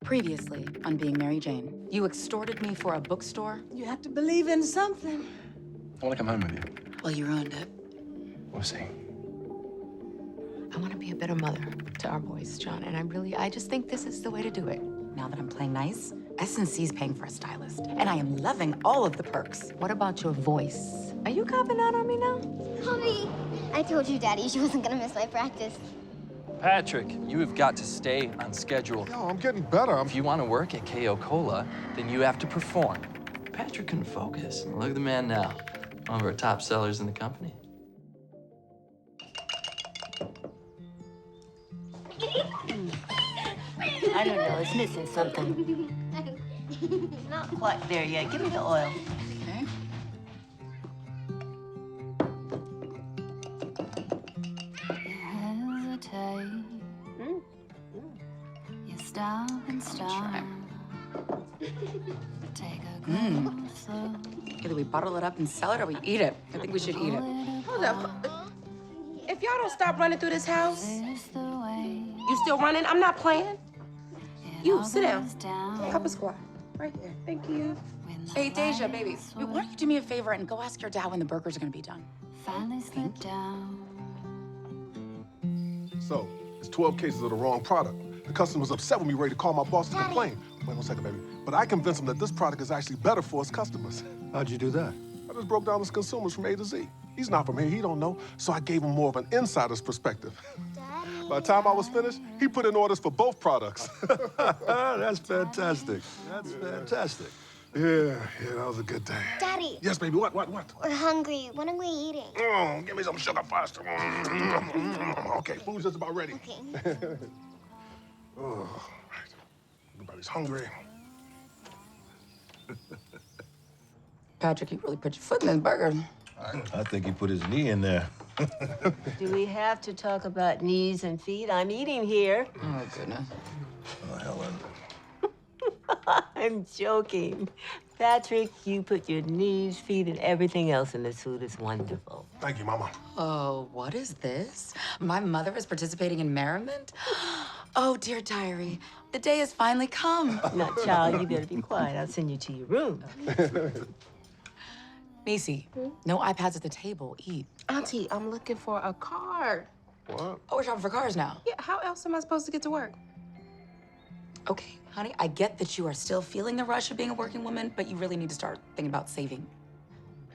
Previously on Being Mary Jane, you extorted me for a bookstore. You have to believe in something. I want to come home with you. Well, you ruined it. We'll see. I want to be a better mother to our boys, John, and I just think this is the way to do it. Now that I'm playing nice, S&C's paying for a stylist, and I am loving all of the perks. What about your voice? Are you copping out on me now? Mommy, I told you, Daddy, she wasn't gonna miss my practice. Patrick, you have got to stay on schedule. Yo, I'm getting better. If you want to work at KO Cola, then you have to perform. Patrick couldn't focus. Look at the man now, one of our top sellers in the company. I don't know, it's missing something. Not quite there yet. Give me the oil. Okay. Hesitate. You stop and stop. Take a good look. Either we bottle it up and sell it, or we eat it. I think we should eat it. Hold up. If y'all don't stop running through this house, This the way you still running? I'm not playing. it You, all sit down. goes down Cup of squat. Right here. Thank you. when the Hey, Deja, lights baby, why don't you do me a favor and go ask your dad when the burgers are gonna be done? finally slip down. So, it's 12 cases of the wrong product. The customer's upset with me, ready to call my boss to Daddy. complain. Wait 1 second, baby. But I convinced him that this product is actually better for his customers. How'd you do that? I just broke down his consumers from A to Z. He's not from here, he don't know, so I gave him more of an insider's perspective. Daddy. By the time I was finished, he put in orders for both products. That's fantastic. That's fantastic. Yeah, that was a good day. Daddy, Yes, baby, what? we're hungry. When are we eating? Give me some sugar faster. Okay, food's just about ready. Okay. Oh, right. Everybody's hungry. Patrick, you really put your foot in this burger. I think he put his knee in there. Do we have to talk about knees and feet? I'm eating here. Oh, goodness. Oh, Helen. I'm joking. Patrick, you put your knees, feet, and everything else in this food. It's wonderful. Thank you, Mama. Oh, what is this? My mother is participating in merriment? Oh, dear diary, the day has finally come. Now, child, you better be quiet. I'll send you to your room. CeCe, no iPads at the table. Eat. Auntie, I'm looking for a car. What? Oh, we're shopping for cars now. Yeah, how else am I supposed to get to work? Okay, honey, I get that you are still feeling the rush of being a working woman, but you really need to start thinking about saving.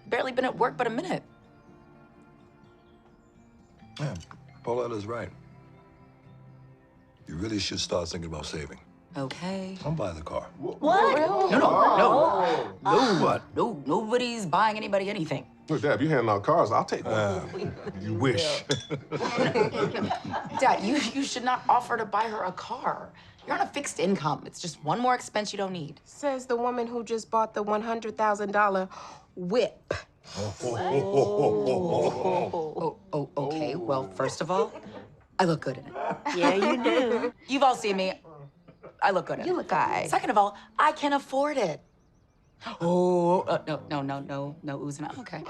Barely been at work but a minute. Yeah, Pauletta's right. You really should start thinking about saving. Okay. I'll buy the car. What? No. What? No, nobody's buying anybody anything. Look, Dad, if you handing out cars, I'll take one. You wish. Dad, you should not offer to buy her a car. You're on a fixed income. It's just one more expense you don't need. Says the woman who just bought the $100,000 whip. Oh, okay. Well, first of all, I look good in it. Yeah, you do. You've all seen me. I look good in it. You look all right. Second of all, I can afford it. Oh, no, oohs and ahs. Okay.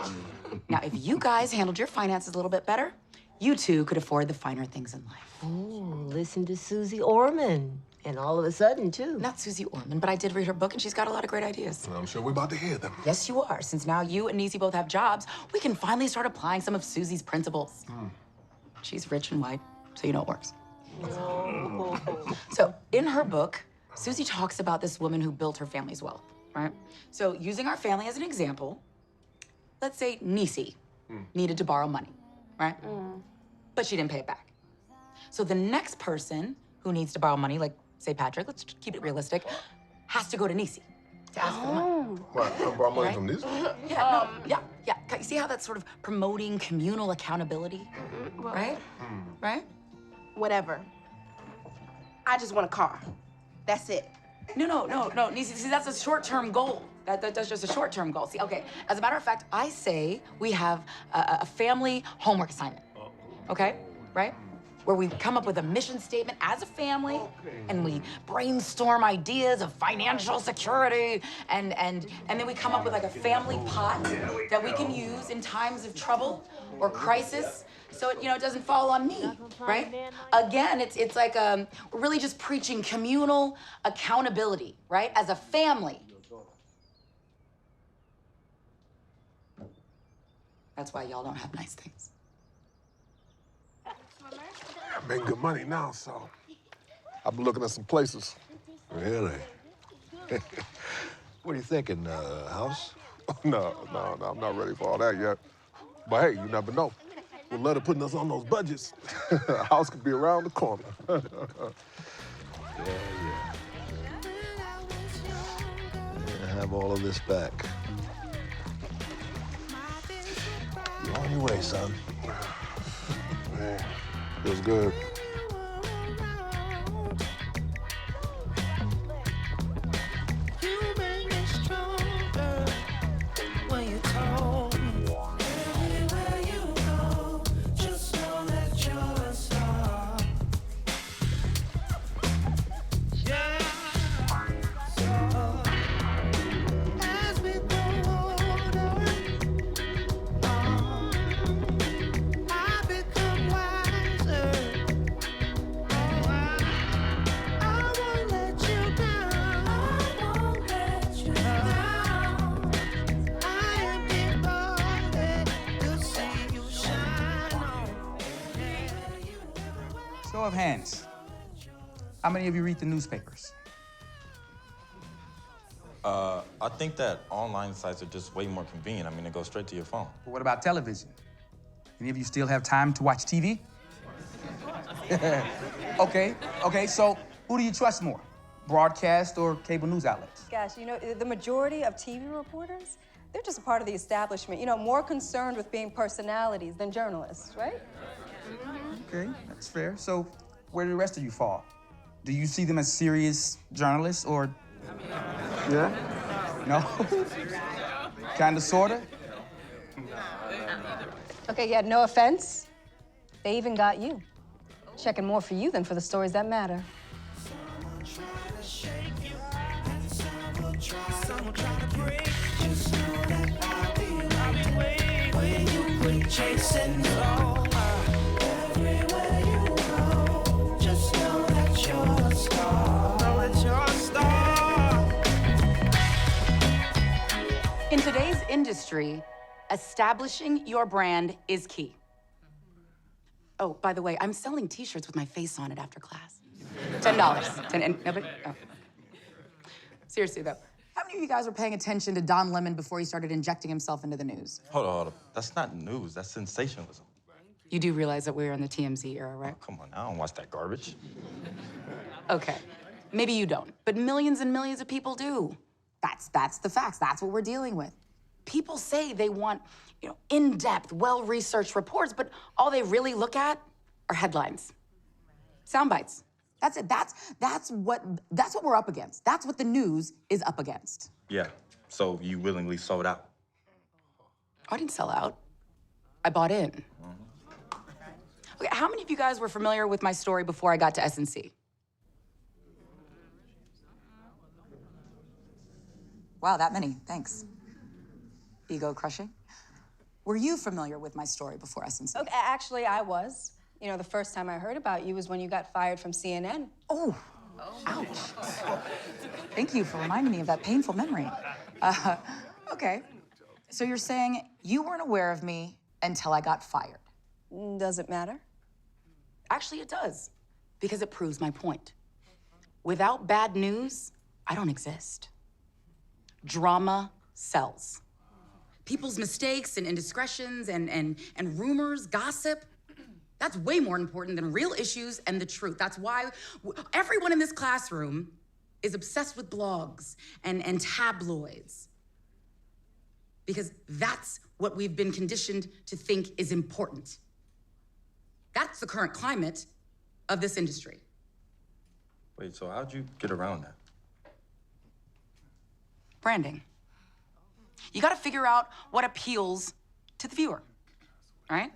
Now, if you guys handled your finances a little bit better, you two could afford the finer things in life. Ooh, listen to Susie Orman. And all of a sudden, too. Not Susie Orman, but I did read her book, and she's got a lot of great ideas. I'm sure we're about to hear them. Yes, you are. Since now you and CeCe both have jobs, we can finally start applying some of Susie's principles. She's rich and white, so you know it works. So, in her book, Susie talks about this woman who built her family's wealth, right? So, using our family as an example, let's say CeCe needed to borrow money, right? But she didn't pay it back. So the next person who needs to borrow money, like, say Patrick, let's keep it realistic, has to go to CeCe to ask for the money. What, come borrow money Right? from these? Yeah. You see how that's sort of promoting communal accountability, right? Right? Whatever. I just want a car. That's it. No, CeCe, see, that's a short-term goal. That's just a short-term goal. See, okay, as a matter of fact, I say we have a family homework assignment, okay? Right? Where we come up with a mission statement as a family, and we brainstorm ideas of financial security, and then we come up with like a family pot that we can use in times of trouble or crisis so it, it doesn't fall on me, right? Again, it's like we're really just preaching communal accountability, right? As a family. That's why y'all don't have nice things. I made good money now, so I've been looking at some places. Really? What are you thinking, house? No, I'm not ready for all that yet. But hey, you never know. With Letter putting us on those budgets, a house could be around the corner. Yeah. Have all of this back. You're on your way, son. Man, feels good. Show of hands. How many of you read the newspapers? I think that online sites are just way more convenient. I mean, it goes straight to your phone. But what about television? Any of you still have time to watch TV? Okay, so who do you trust more? Broadcast or cable news outlets? Gosh, the majority of TV reporters, they're just a part of the establishment, more concerned with being personalities than journalists, right? Okay, that's fair. So where do the rest of you fall? Do you see them as serious journalists or... Yeah? No? Kinda, sorta? Okay, yeah, no offense. They even got you. Checking more for you than for the stories that matter. In today's industry, establishing your brand is key. Oh, by the way, I'm selling T-shirts with my face on it after class. $10. And nobody. Oh. Seriously though, how many of you guys were paying attention to Don Lemon before he started injecting himself into the news? Hold on. That's not news. That's sensationalism. You do realize that we're in the TMZ era, right? Oh, come on, I don't watch that garbage. Okay, maybe you don't, but millions and millions of people do. That's the facts. That's what we're dealing with. People say they want, in-depth, well-researched reports, but all they really look at are headlines, sound bites. That's it. That's what we're up against. That's what the news is up against. Yeah, so you willingly sold out? I didn't sell out. I bought in. Okay, how many of you guys were familiar with my story before I got to SNC? Wow, that many. Thanks. Ego crushing. Were you familiar with my story before SNC? Okay, actually, I was. The first time I heard about you was when you got fired from CNN. Oh, ouch. Thank you for reminding me of that painful memory. Okay, so you're saying you weren't aware of me until I got fired? Does it matter? Actually, it does, because it proves my point. Without bad news, I don't exist. Drama sells. People's mistakes and indiscretions and rumors, gossip, that's way more important than real issues and the truth. That's why everyone in this classroom is obsessed with blogs and tabloids. Because that's what we've been conditioned to think is important. That's the current climate of this industry. Wait, so how'd you get around that? Branding. You gotta figure out what appeals to the viewer, right?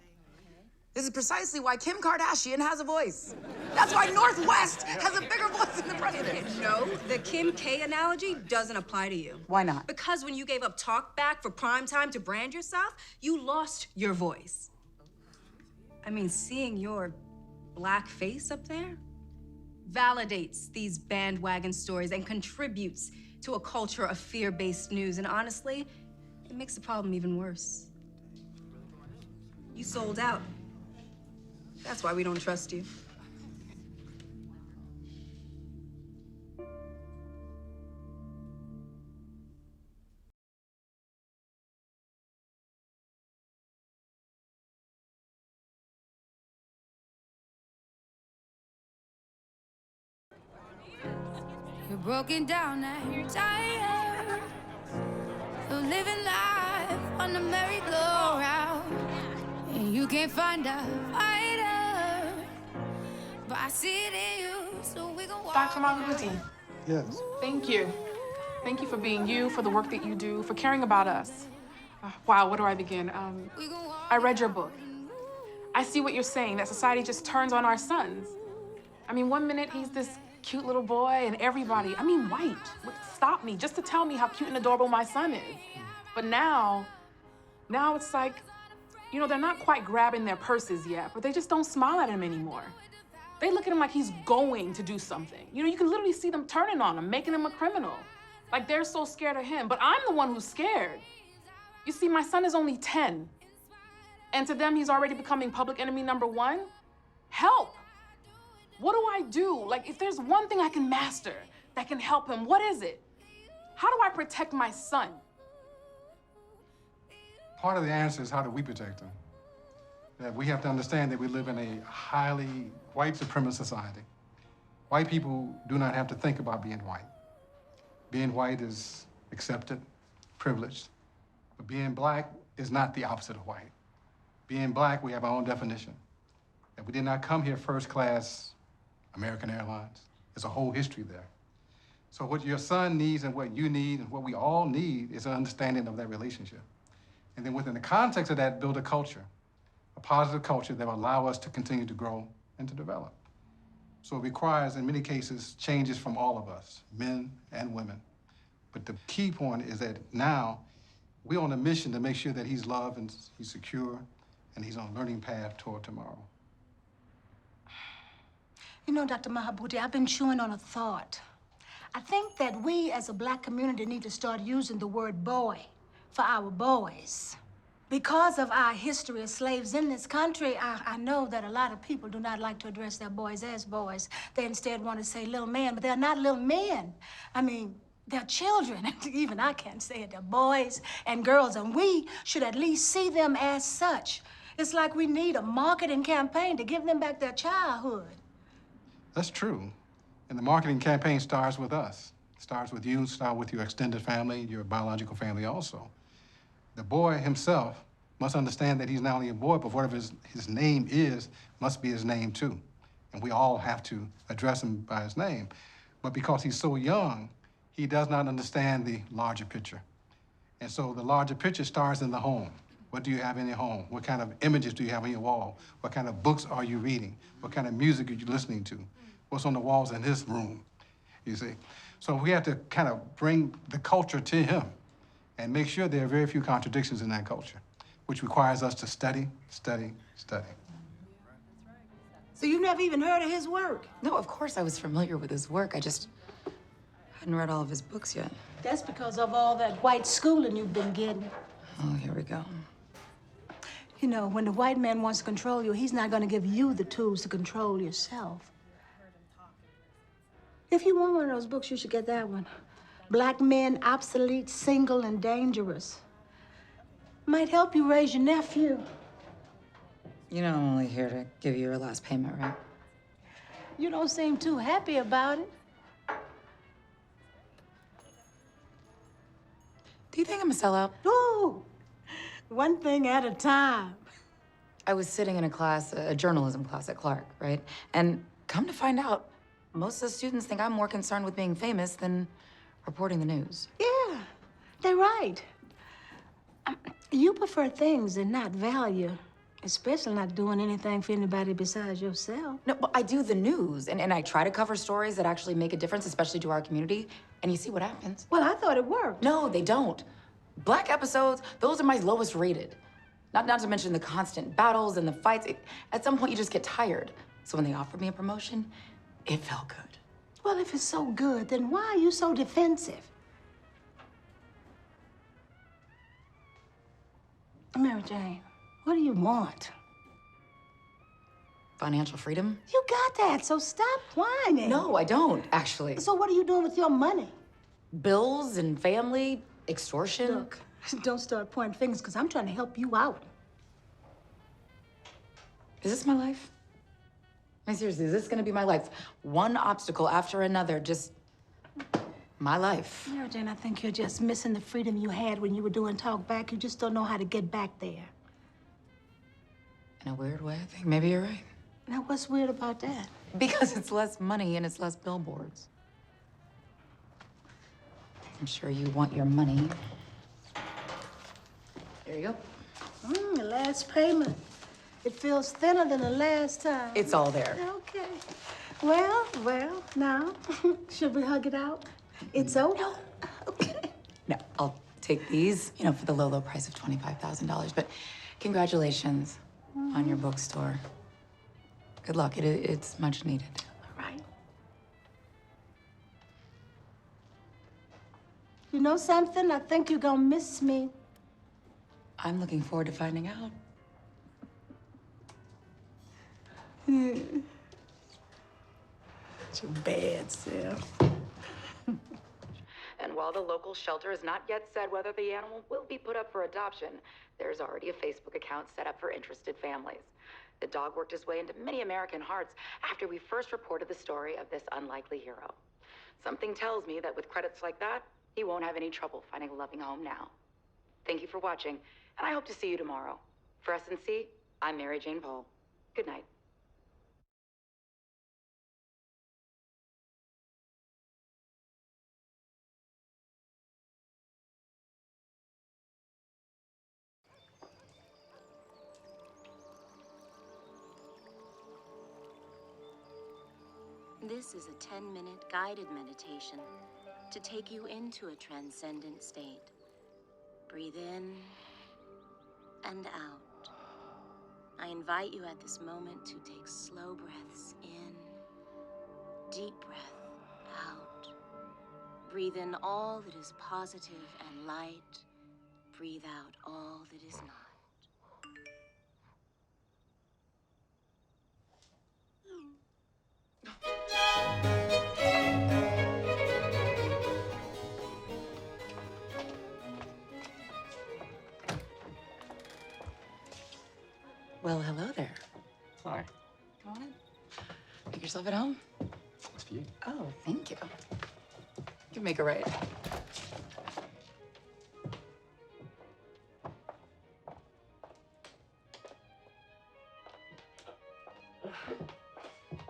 This is precisely why Kim Kardashian has a voice. That's why Northwest has a bigger voice than the president. No, the Kim K analogy doesn't apply to you. Why not? Because when you gave up talk back for prime time to brand yourself, you lost your voice. I mean, seeing your black face up there validates these bandwagon stories and contributes to a culture of fear-based news. And honestly, it makes the problem even worse. You sold out. That's why we don't trust you. You're broken down and tired. You're living life on the merry-go-round. And you can't find a fighter. But I see it in you, so we gon' walk. Dr. Mabuti, Yes. thank you. Thank you for being you, for the work that you do, for caring about us. Wow, where do I begin? I read your book. I see what you're saying, that society just turns on our sons. I mean, one minute he's this cute little boy and everybody, I mean, white, would stop me just to tell me how cute and adorable my son is. But now it's like, you know, they're not quite grabbing their purses yet, but they just don't smile at him anymore. They look at him like he's going to do something. You know, you can literally see them turning on him, making him a criminal. Like they're so scared of him, but I'm the one who's scared. You see, my son is only 10. And to them, he's already becoming public enemy #1. Help. What do I do? Like, if there's one thing I can master that can help him, what is it? How do I protect my son? Part of the answer is how do we protect them? That we have to understand that we live in a highly white supremacist society. White people do not have to think about being white. Being white is accepted, privileged. But being black is not the opposite of white. Being black, we have our own definition. That we did not come here first class American Airlines. There's a whole history there. So what your son needs and what you need and what we all need is an understanding of that relationship. And then within the context of that, build a culture, a positive culture that will allow us to continue to grow and to develop. So it requires, in many cases, changes from all of us, men and women. But the key point is that now we're on a mission to make sure that he's loved and he's secure and he's on a learning path toward tomorrow. You know, Dr. Mahabuti, I've been chewing on a thought. I think that we as a black community need to start using the word boy for our boys. Because of our history as slaves in this country, I know that a lot of people do not like to address their boys as boys. They instead want to say little men, but they're not little men. I mean, they're children. Even I can't say it. They're boys and girls, and we should at least see them as such. It's like we need a marketing campaign to give them back their childhood. That's true. And the marketing campaign starts with us. It starts with you, starts with your extended family, your biological family also. The boy himself must understand that he's not only a boy, but whatever his name is, must be his name too. And we all have to address him by his name. But because he's so young, he does not understand the larger picture. And so the larger picture starts in the home. What do you have in your home? What kind of images do you have on your wall? What kind of books are you reading? What kind of music are you listening to? What's on the walls in his room, you see? So we have to kind of bring the culture to him and make sure there are very few contradictions in that culture, which requires us to study, study, study. So you've never even heard of his work? No, of course I was familiar with his work. I just hadn't read all of his books yet. That's because of all that white schooling you've been getting. Oh, here we go. You know, when the white man wants to control you, he's not going to give you the tools to control yourself. If you want one of those books, you should get that one. Black Men, Obsolete, Single, and Dangerous. Might help you raise your nephew. You know I'm only here to give you your last payment, right? You don't seem too happy about it. Do you think I'm a sellout? Ooh, one thing at a time. I was sitting in a class, a journalism class at Clark, right? And come to find out, most of the students think I'm more concerned with being famous than reporting the news. Yeah, they're right. You prefer things and not value, especially not doing anything for anybody besides yourself. No, but I do the news, and I try to cover stories that actually make a difference, especially to our community, and you see what happens. Well, I thought it worked. No, they don't. Black episodes, those are my lowest rated. Not to mention the constant battles and the fights. At some point, you just get tired. So when they offered me a promotion, it felt good. Well, if it's so good, then why are you so defensive? Mary Jane, what do you want? Financial freedom? You got that, so stop whining. No, I don't, actually. So what are you doing with your money? Bills and family, extortion. Look, don't start pointing fingers, because I'm trying to help you out. Is this my life? I mean, seriously, is this gonna be my life? One obstacle after another, just my life. Mary Jane, I think you're just missing the freedom you had when you were doing talk back. You just don't know how to get back there. In a weird way, I think maybe you're right. Now, what's weird about that? Because it's less money and it's less billboards. I'm sure you want your money. There you go. The last payment. It feels thinner than the last time. It's all there. Okay. Well, now, should we hug it out? It's over? No. Okay. No, I'll take these, for the low price of $25,000. But congratulations on your bookstore. Good luck. It's much needed. All right. You know something? I think you're gonna miss me. I'm looking forward to finding out. It's your bad self. And while the local shelter has not yet said whether the animal will be put up for adoption, there's already a Facebook account set up for interested families. The dog worked his way into many American hearts after we first reported the story of this unlikely hero. Something tells me that with credits like that, he won't have any trouble finding a loving home now. Thank you for watching, and I hope to see you tomorrow. For SNC, I'm Mary Jane Pohl. Good night. This is a 10-minute guided meditation to take you into a transcendent state. Breathe in and out. I invite you at this moment to take slow breaths in, deep breath out. Breathe in all that is positive and light. Breathe out all that is not. Well, hello there. Hi. Come on in. Make yourself at home. It's for you. Oh, thank you. You can make it right.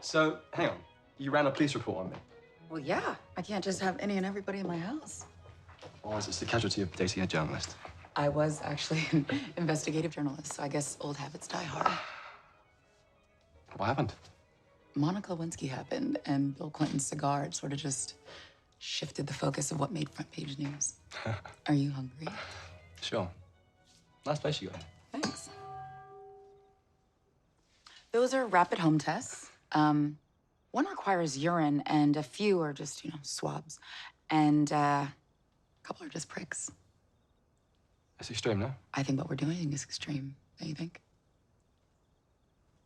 So, hang on. You ran a police report on me. Well, yeah. I can't just have any and everybody in my house. Or is this the casualty of dating a journalist? I was actually an investigative journalist, so I guess old habits die hard. What happened? Monica Lewinsky happened, and Bill Clinton's cigar sort of just shifted the focus of what made front page news. Are you hungry? Sure. Nice place you got. Thanks. Those are rapid home tests. One requires urine, and a few are just, swabs. And a couple are just pricks. It's extreme, no? I think what we're doing is extreme, don't you think?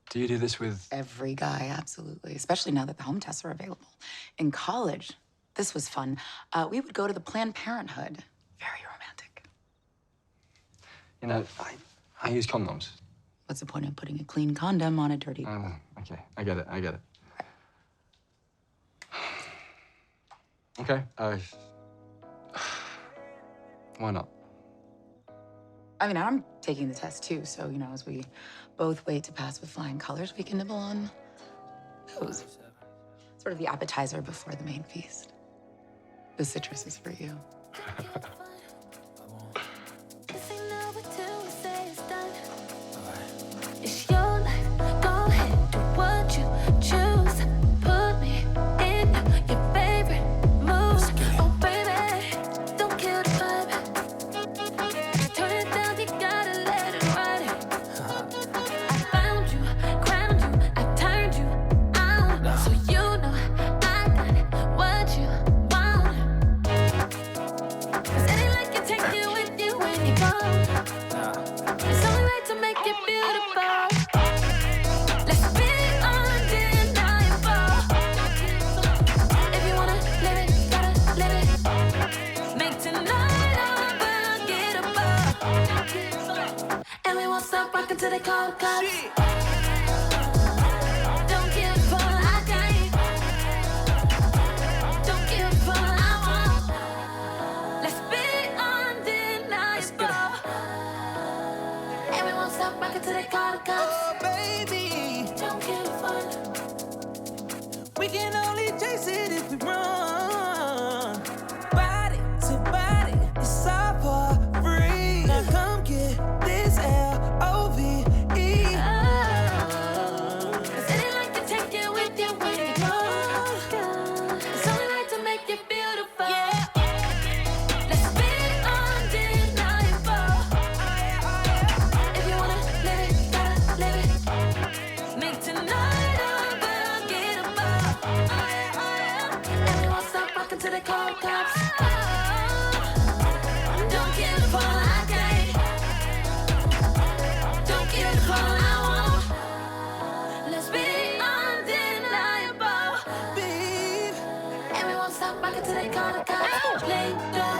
Do you do this with... Every guy, absolutely. Especially now that the home tests are available. In college, this was fun. We would go to the Planned Parenthood. Very romantic. You know, I use condoms. What's the point of putting a clean condom on a dirty... Okay, I get it. Okay, why not? I mean, I'm taking the test too, so, as we both wait to pass with flying colors, we can nibble on those. Sort of the appetizer before the main feast. The citrus is for you. It's your life. Go ahead, do what you choose. Put me in your favorite moves. Oh, baby, don't kill the vibe. Turn it down, you gotta let it ride. We can only chase it if we run. Body to body, it's all for free. Now come get this L-O-V-E. Cause it ain't like to take you with you when you go. It's only like to make you beautiful. Yeah. Let's be undeniable. If you wanna live it, gotta live it. Make tonight unforgettable. And we won't stop rocking till they call cops. Don't kill the phone like that. Don't kill the phone I want. Let's be undeniable, babe. And we won't stop rocking till they call the cops. Later,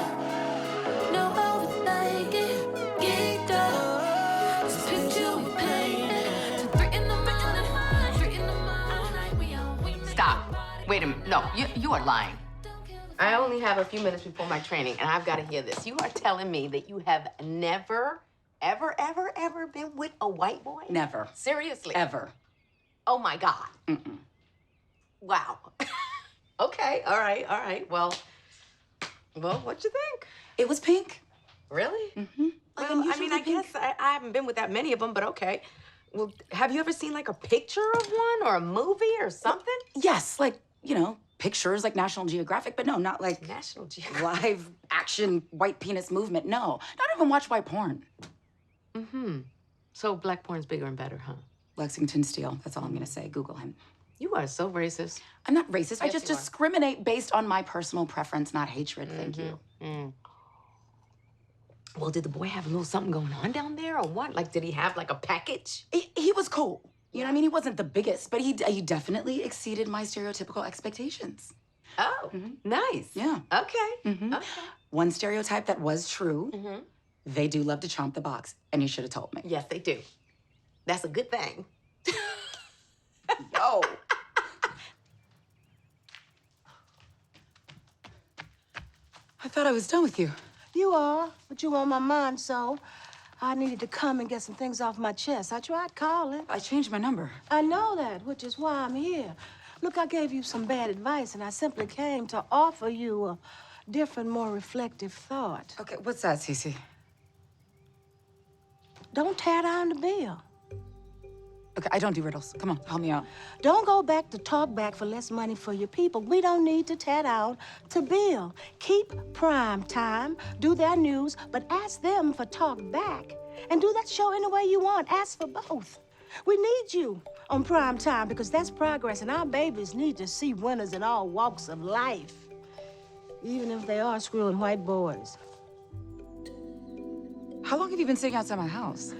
no overthinking, geeked up. Just picture we playing till 3 in the morning, 3 in the morning. We on Stop. Wait a minute. No, you are lying. I only have a few minutes before my training, and I've got to hear this. You are telling me that you have never, ever, ever, ever been with a white boy? Never. Seriously? Ever. Oh, my God. Mm-mm. Wow. Okay, all right. Well, what'd you think? It was pink. Really? Mm-hmm. Well, I mean, I guess I haven't been with that many of them, but okay. Well, have you ever seen, like, a picture of one or a movie or something? Yes, like, pictures like National Geographic, but no, not like National Geographic. live action white penis movement. No, not even watch white porn. Mm-hmm. So black porn's bigger and better, huh? Lexington Steele, that's all I'm gonna say. Google him. You are so racist. I'm not racist. I Yes, just you are. discriminate based on my personal preference, not hatred. Thank you. Mm. Well, did the boy have a little something going on down there or what? Like, did he have like a package? He was cool. You know what I mean? He wasn't the biggest, but he definitely exceeded my stereotypical expectations. Oh, nice. Yeah. Okay. Mm-hmm. Okay. One stereotype that was true, Mm-hmm. they do love to chomp the box, and you should have told me. Yes, they do. That's a good thing. Yo. I thought I was done with you. You are, but you on my mind, so I needed to come and get some things off my chest. I tried calling. I changed my number. I know that, which is why I'm here. Look, I gave you some bad advice, and I simply came to offer you a different, more reflective thought. Okay, what's that, CeCe? Don't tear down the bill. Okay, I don't do riddles. Come on, help me out. Don't go back to talk back for less money for your people. We don't need to tear down to bill. Keep prime time, do their news, but ask them for talk back. And do that show any way you want. Ask for both. We need you on prime time because that's progress, and our babies need to see winners in all walks of life, even if they are screwing white boys. How long have you been sitting outside my house?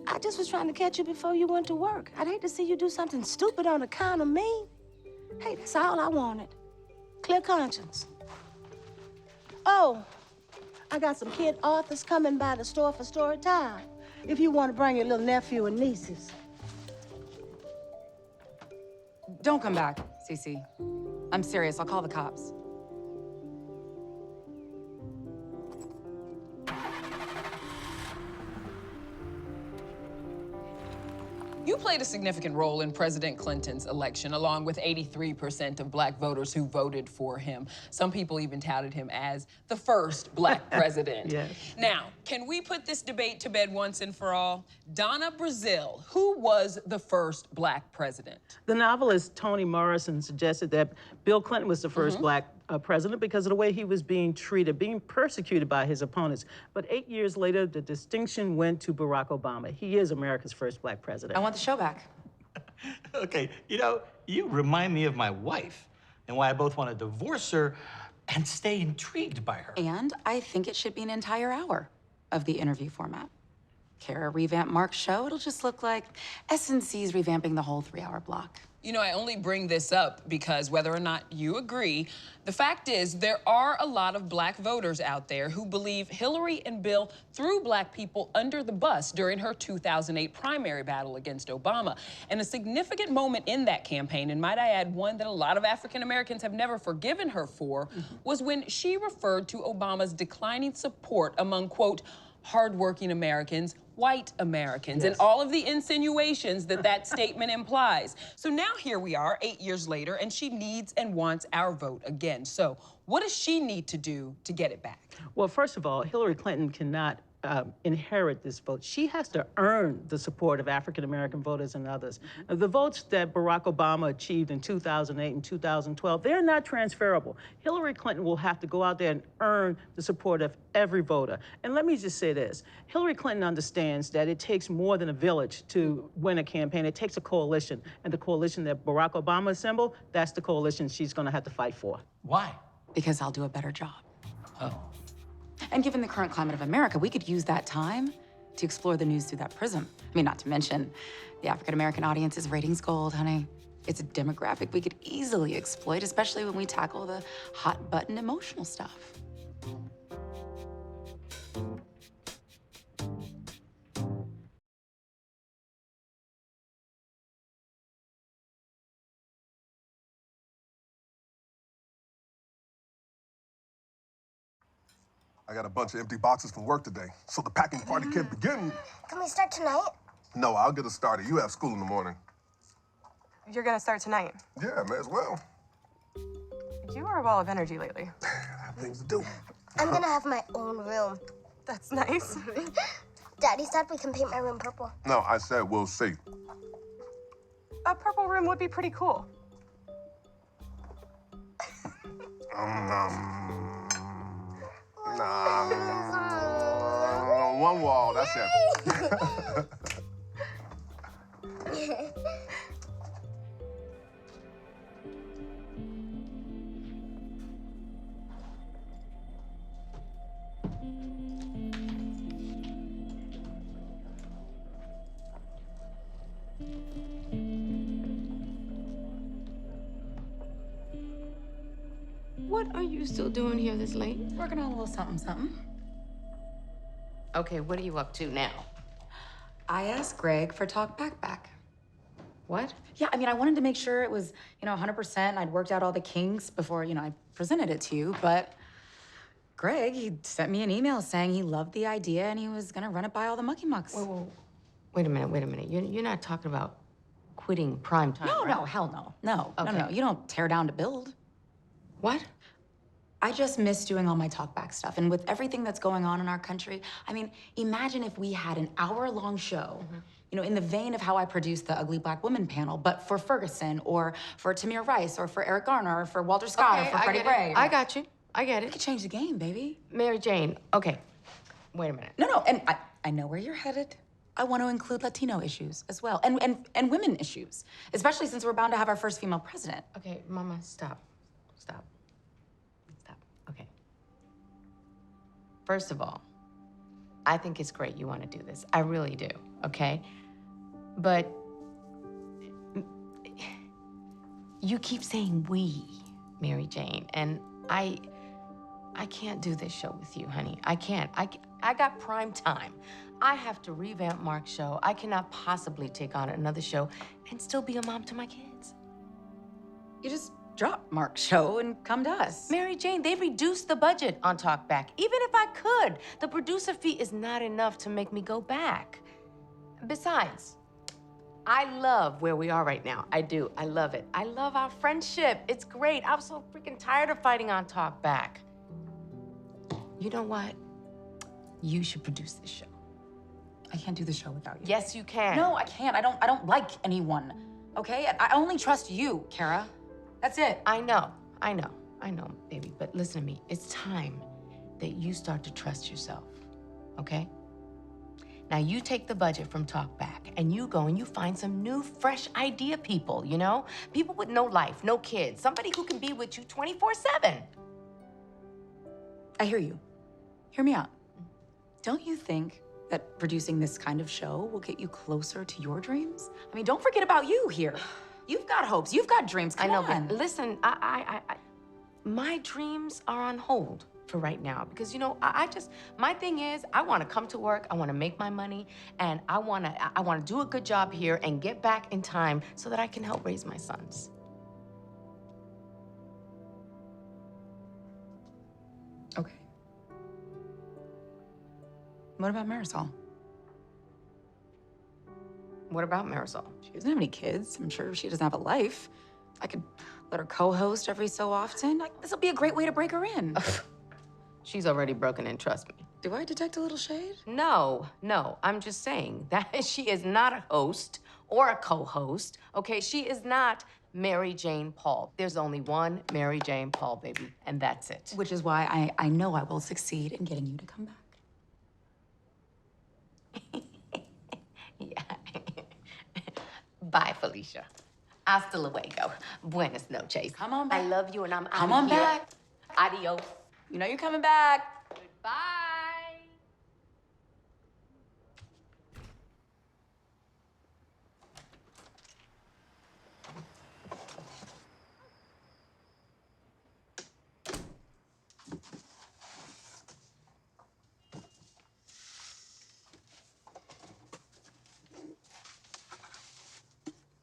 I just was trying to catch you before you went to work. I'd hate to see you do something stupid on account of me. Hey, that's all I wanted. Clear conscience. Oh, I got some kid authors coming by the store for story time. If you want to bring your little nephew and nieces. Don't come back, CeCe. I'm serious. I'll call the cops. You played a significant role in President Clinton's election, along with 83% of black voters who voted for him. Some people even touted him as the first black president. Yes. Now, can we put this debate to bed once and for all? Donna Brazile, who was the first black president? The novelist Toni Morrison suggested that Bill Clinton was the first black president because of the way he was being treated, being persecuted by his opponents. But 8 years later, the distinction went to Barack Obama. He is America's first black president. I want the show back. Okay, you remind me of my wife and why I both want to divorce her and stay intrigued by her. And I think it should be an entire hour of the interview format. Kara revamp Mark's show, it'll just look like SNC's revamping the whole 3-hour block. You know, I only bring this up because whether or not you agree, the fact is there are a lot of black voters out there who believe Hillary and Bill threw black people under the bus during her 2008 primary battle against Obama. And a significant moment in that campaign, and might I add one that a lot of African Americans have never forgiven her for, was when she referred to Obama's declining support among, quote, hardworking Americans white Americans, and Yes. all of the insinuations that that statement implies. So now here we are, 8 years later, and she needs and wants our vote again. So what does she need to do to get it back? Well, first of all, Hillary Clinton cannot inherit this vote. She has to earn the support of African-American voters and others. The votes that Barack Obama achieved in 2008 and 2012, they're not transferable. Hillary Clinton will have to go out there and earn the support of every voter. And let me just say this, Hillary Clinton understands that it takes more than a village to win a campaign. It takes a coalition. And the coalition that Barack Obama assembled, that's the coalition she's gonna have to fight for. Why? Because I'll do a better job. Oh. And given the current climate of America, we could use that time to explore the news through that prism. I mean, not to mention, the African-American audience is ratings gold, honey. It's a demographic we could easily exploit, especially when we tackle the hot-button emotional stuff. I got a bunch of empty boxes from work today, so the packing party can't begin. Can we start tonight? No, I'll get us started. You have school in the morning. You're gonna start tonight. Yeah, may as well. You are a ball of energy lately. I have things to do. I'm gonna have my own room. That's nice. Daddy said we can paint my room purple. No, I said we'll see. A purple room would be pretty cool. One wall, that's it. What are you still doing here this late? Working on a little something. Okay, what are you up to now? I asked Greg for Talk back. What? Yeah, I mean, I wanted to make sure it was, 100%. I'd worked out all the kinks before, I presented it to you. But Greg, he sent me an email saying he loved the idea and he was gonna run it by all the mucky mucks. Whoa. Wait a minute. You're not talking about quitting prime time, No, right? no, hell no. No, Okay. no. You don't tear down to build. What? I just miss doing all my talkback stuff. And with everything that's going on in our country, I mean, imagine if we had an hour-long show, in the vein of how I produced the Ugly Black Woman panel, but for Ferguson, or for Tamir Rice, or for Eric Garner, or for Walter Scott, or for Freddie Gray. I got you. I get We it. could change the game, baby. Mary Jane, okay. Wait a minute. No, and I know where you're headed. I want to include Latino issues as well, and women issues, especially since we're bound to have our first female president. Okay, Mama, stop. Okay. First of all, I think it's great you want to do this. I really do, okay? But you keep saying we, Mary Jane, and I can't do this show with you, honey. I can't. I got prime time. I have to revamp Mark's show. I cannot possibly take on another show and still be a mom to my kids. You just drop Mark's show and come to us. Mary Jane, they've reduced the budget on Talkback. Even if I could, the producer fee is not enough to make me go back. Besides, I love where we are right now. I do. I love it. I love our friendship. It's great. I'm so freaking tired of fighting on Talkback. You know what? You should produce this show. I can't do the show without you. Yes, you can. No, I can't. I don't like anyone. Okay? I only trust you, Kara. That's it. I know, baby. But listen to me. It's time that you start to trust yourself, okay? Now you take the budget from Talkback and you go and you find some new, fresh idea people, People with no life, no kids, somebody who can be with you 24/7. I hear you. Hear me out. Don't you think that producing this kind of show will get you closer to your dreams? I mean, don't forget about you here. You've got hopes. You've got dreams. Come on. But listen, my dreams are on hold for right now because, my thing is I want to come to work, I want to make my money, and I want to do a good job here and get back in time so that I can help raise my sons. Okay. What about Marisol? What about Marisol? She doesn't have any kids. I'm sure she doesn't have a life. I could let her co-host every so often. This will be a great way to break her in. She's already broken in, trust me. Do I detect a little shade? No, I'm just saying that she is not a host or a co-host, okay? She is not Mary Jane Paul. There's only one Mary Jane Paul, baby, and that's it. Which is why I know I will succeed in getting you to come back. Bye, Felicia. Hasta luego. Buenas noches. Come on back. I love you and I'm Come out on of here. back. Adios. You know you're coming back. Bye.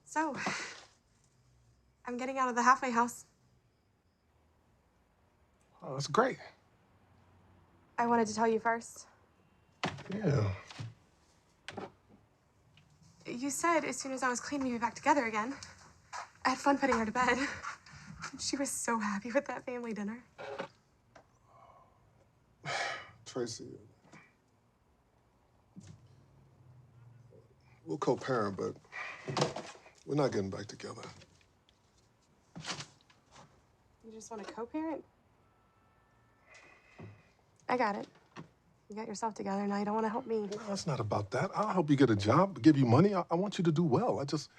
So, I'm getting out of the halfway house. Oh, that's great. I wanted to tell you first. Yeah. You said as soon as I was clean, we'd be back together again. I had fun putting her to bed. She was so happy with that family dinner. Tracy, we'll co-parent, but we're not getting back together. You just want to co-parent? I got it. You got yourself together, now you don't want to help me. No, it's not about that. I'll help you get a job, give you money. I want you to do well. Just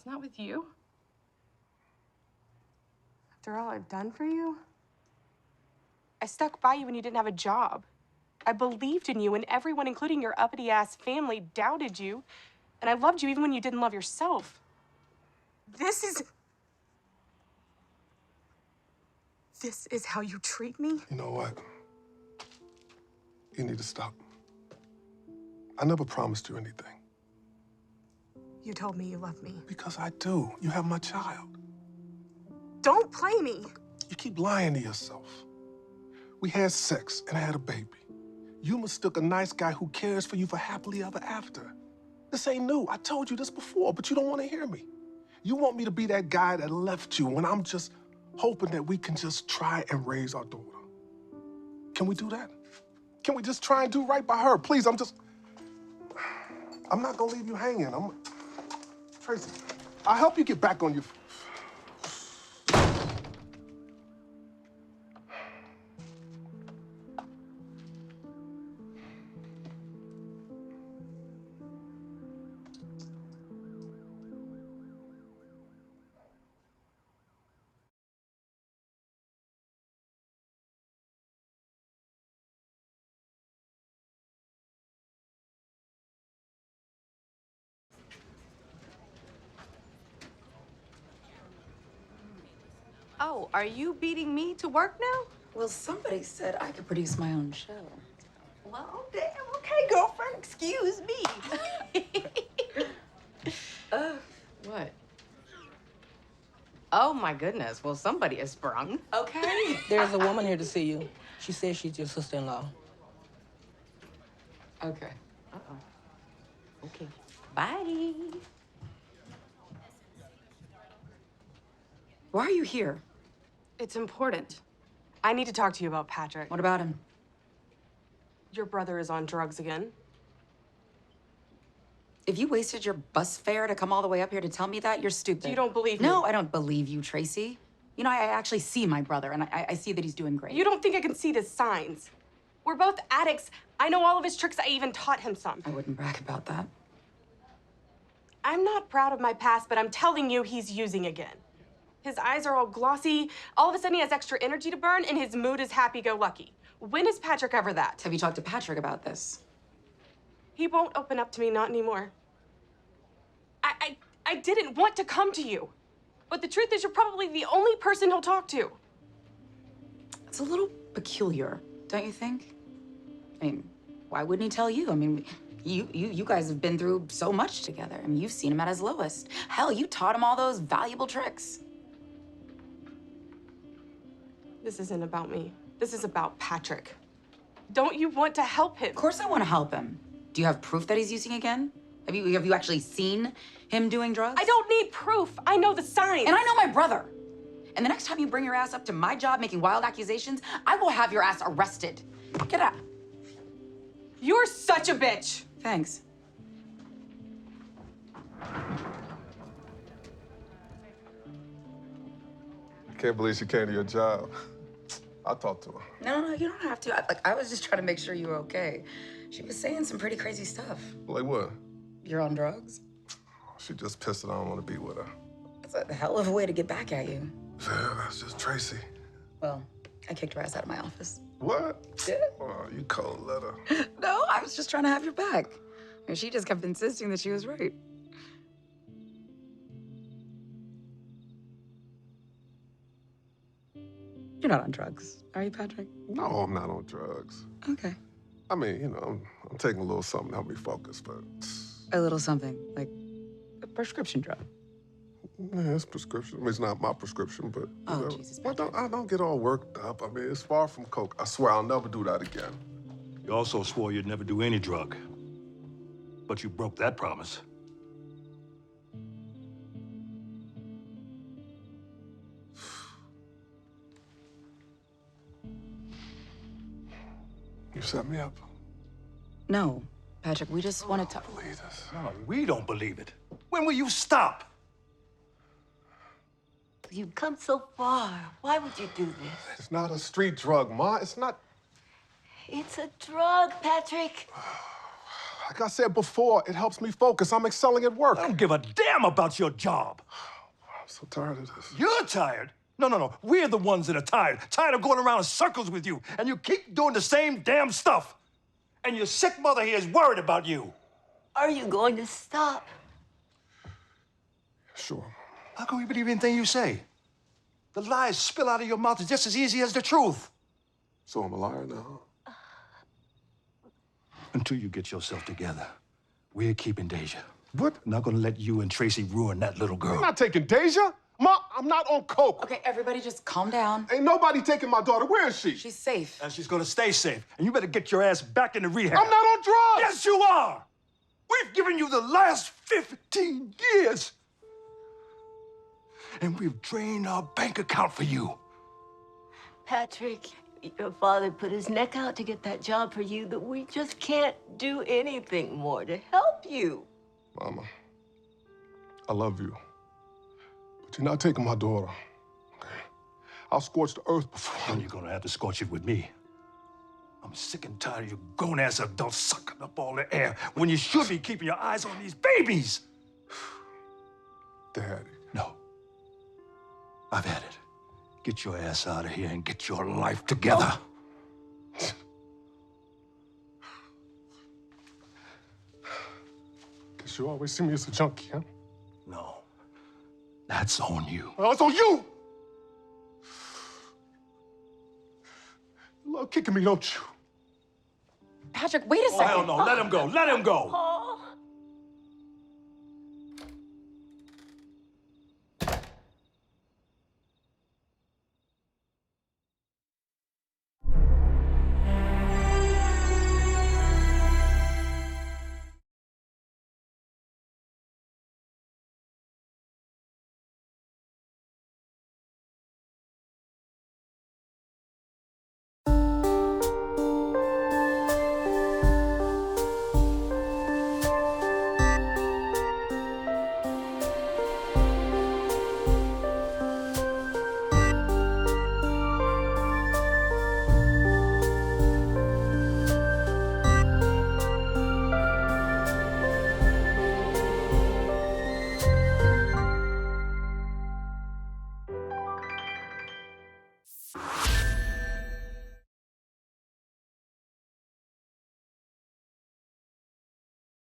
not with you? After all I've done for you? I stuck by you when you didn't have a job. I believed in you, and everyone, including your uppity-ass family, doubted you. And I loved you even when you didn't love yourself. This is how you treat me? You know what? You need to stop. I never promised you anything. You told me you love me. Because I do. You have my child. Don't play me. You keep lying to yourself. We had sex and I had a baby. You mistook a nice guy who cares for you for happily ever after. This ain't new. I told you this before, but you don't want to hear me. You want me to be that guy that left you when I'm just hoping that we can just try and raise our daughter. Can we do that? Can we just try and do right by her? Please, I'm not gonna leave you hanging. Tracy, I'll help you get back on your... Oh, are you beating me to work now? Well, somebody said I could produce my own show. Well, damn, okay, girlfriend, excuse me. What? Oh, my goodness. Well, somebody has sprung. Okay. There's a woman here to see you. She says she's your sister-in-law. Okay. Uh-oh. Okay. Bye. Why are you here? It's important. I need to talk to you about Patrick. What about him? Your brother is on drugs again. If you wasted your bus fare to come all the way up here to tell me that, you're stupid. You don't believe me? No, I don't believe you, Tracy. You know, I actually see my brother, and I see that he's doing great. You don't think I can see the signs? We're both addicts. I know all of his tricks. I even taught him some. I wouldn't brag about that. I'm not proud of my past, but I'm telling you, he's using again. His eyes are all glossy. All of a sudden, he has extra energy to burn, and his mood is happy-go-lucky. When is Patrick ever that? Have you talked to Patrick about this? He won't open up to me, not anymore. I didn't want to come to you. But the truth is, you're probably the only person he'll talk to. It's a little peculiar, don't you think? I mean, why wouldn't he tell you? I mean, you guys have been through so much together. I mean, you've seen him at his lowest. Hell, you taught him all those valuable tricks. This isn't about me. This is about Patrick. Don't you want to help him? Of course I want to help him. Do you have proof that he's using again? Have you actually seen him doing drugs? I don't need proof. I know the signs. And I know my brother. And the next time you bring your ass up to my job making wild accusations, I will have your ass arrested. Get out. You're such a bitch. Thanks. I can't believe she came to your job. I'll talk to her. No, you don't have to. I was just trying to make sure you were okay. She was saying some pretty crazy stuff. Like what? You're on drugs? She just pissed that I don't want to be with her. That's a hell of a way to get back at you. Yeah, that's just Tracy. Well, I kicked her ass out of my office. What? Yeah. Oh, you cold letter. No, I was just trying to have your back. And she just kept insisting that she was right. You're not on drugs, are you, Patrick? No, I'm not on drugs. Okay. I mean, you know, I'm taking a little something to help me focus, but... A little something, like a prescription drug. Yeah, it's prescription. I mean, it's not my prescription, but... Oh, Jesus, Well, I don't get all worked up. I mean, it's far from coke. I swear I'll never do that again. You also swore you'd never do any drug. But you broke that promise. You set me up. No, Patrick, we just wanted to... Believe this. No, we don't believe it. When will you stop? You've come so far. Why would you do this? It's not a street drug, Ma. It's not... It's a drug, Patrick. Like I said before, it helps me focus. I'm excelling at work. I don't give a damn about your job. I'm so tired of this. You're tired? No. We're the ones that are tired. Tired of going around in circles with you. And you keep doing the same damn stuff. And your sick mother here is worried about you. Are you going to stop? Sure. How can we believe anything you say? The lies spill out of your mouth just as easy as the truth. So I'm a liar now? Until you get yourself together, we're keeping Deja. What? I'm not gonna let you and Tracy ruin that little girl. I'm not taking Deja. Ma, I'm not on coke. Okay, everybody just calm down. Ain't nobody taking my daughter. Where is she? She's safe. And she's gonna stay safe. And you better get your ass back into rehab. I'm not on drugs! Yes, you are! We've given you the last 15 years. And we've drained our bank account for you. Patrick, your father put his neck out to get that job for you, but we just can't do anything more to help you. Mama, I love you. But you're not taking my daughter. Okay? I'll scorch the earth before. And you're gonna have to scorch it with me. I'm sick and tired of you grown-ass adults sucking up all the air when you should be keeping your eyes on these babies. Daddy. No. I've had it. Get your ass out of here and get your life together. Guess you always see me as a junkie, huh? No. That's on you. Well, it's on you! You love kicking me, don't you? Patrick, wait a Oh, second. hell no. Let him go. Let him go.